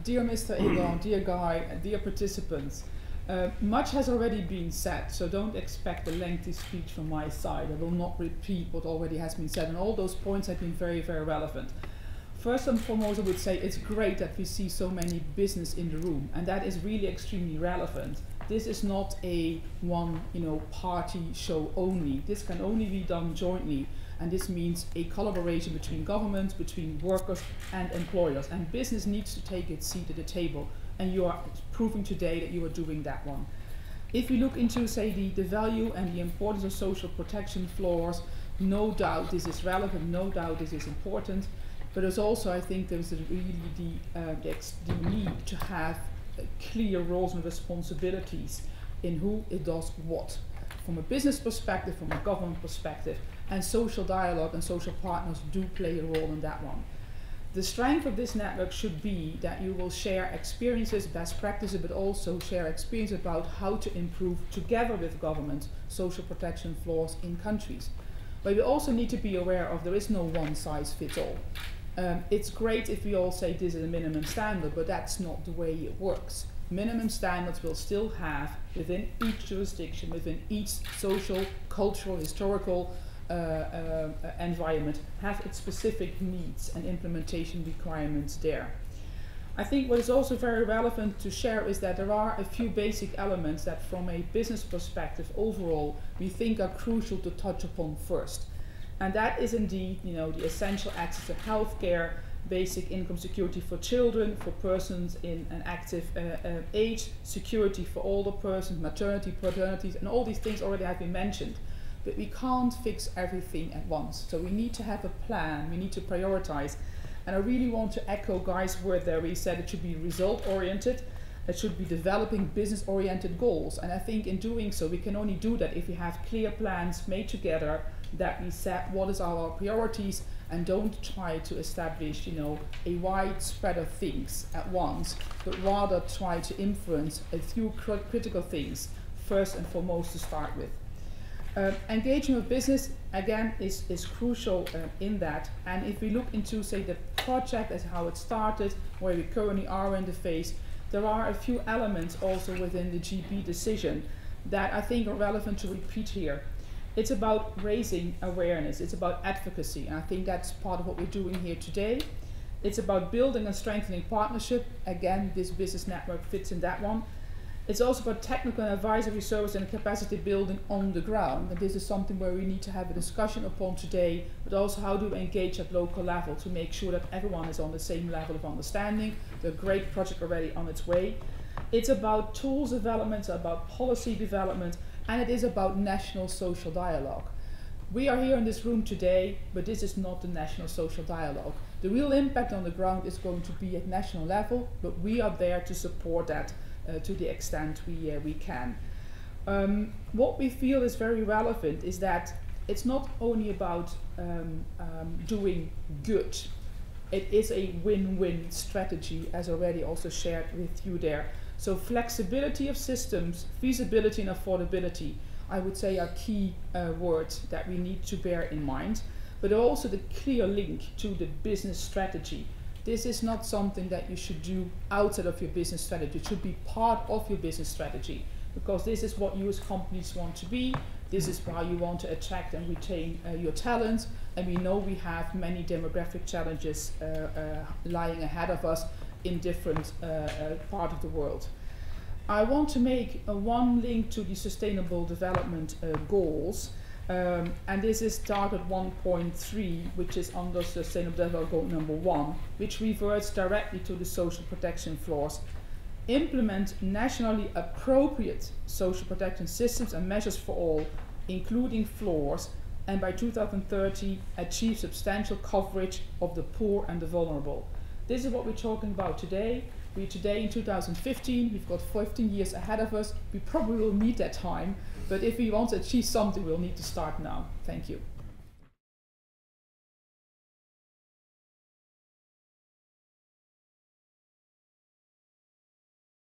Dear Mr. Egon, dear Guy, dear participants, much has already been said, so don't expect a lengthy speech from my side. I will not repeat what already has been said, and all those points have been very, very relevant. First and foremost, I would say it's great that we see so many business in the room, and that is really extremely relevant. This is not a one, party show only. This can only be done jointly, and this means a collaboration between governments, between workers and employers. And business needs to take its seat at the table, and you are proving today that you are doing that one. If you look into, say, the value and the importance of social protection floors, no doubt this is relevant, no doubt this is important, but there's also, I think, there's really the need to have clear roles and responsibilities in who it does what, from a business perspective, from a government perspective, and social dialogue and social partners do play a role in that one. The strength of this network should be that you will share experiences, best practices, but also share experience about how to improve together with government social protection floors in countries. But we also need to be aware of there is no one size fits all. It's great if we all say this is a minimum standard, but that's not the way it works. Minimum standards will still have, within each jurisdiction, within each social, cultural, historical environment, have its specific needs and implementation requirements there. I think what is also very relevant to share is that there are a few basic elements that from a business perspective overall we think are crucial to touch upon first. And that is indeed, the essential access to healthcare, basic income security for children, for persons in an active age, security for older persons, maternity, paternities, and all these things already have been mentioned. But we can't fix everything at once. So we need to have a plan, we need to prioritize. And I really want to echo Guy's word there where he said it should be result-oriented, it should be developing business-oriented goals. And I think in doing so, we can only do that if we have clear plans made together, that we set what is our priorities and don't try to establish, a wide spread of things at once, but rather try to influence a few critical things first and foremost to start with. Engagement with business, again, is crucial in that. And if we look into, say, the project as how it started, where we currently are in the phase, there are a few elements also within the GB decision that I think are relevant to repeat here. It's about raising awareness, it's about advocacy, and I think that's part of what we're doing here today. It's about building and strengthening partnership. Again, this business network fits in that one. It's also about technical and advisory service and capacity building on the ground. And this is something where we need to have a discussion upon today, but also how do we engage at local level to make sure that everyone is on the same level of understanding. There's a great project already on its way. It's about tools development, it's about policy development, and it is about national social dialogue. We are here in this room today, but this is not the national social dialogue. The real impact on the ground is going to be at national level, but we are there to support that to the extent we can. What we feel is very relevant is that it's not only about doing good. It is a win-win strategy, as already also shared with you there. So flexibility of systems, feasibility and affordability, I would say are key words that we need to bear in mind, but also the clear link to the business strategy. This is not something that you should do outside of your business strategy. It should be part of your business strategy, because this is what you as companies want to be. This is how you want to attract and retain your talent. And we know we have many demographic challenges lying ahead of us in different parts of the world. I want to make one link to the Sustainable Development Goals. And this is target 1.3, which is under Sustainable Development Goal number 1, which reverts directly to the social protection floors. Implement nationally appropriate social protection systems and measures for all, including floors, and by 2030 achieve substantial coverage of the poor and the vulnerable. This is what we're talking about today. We're today in 2015, we've got 15 years ahead of us. We probably will need that time, but if we want to achieve something, we'll need to start now. Thank you.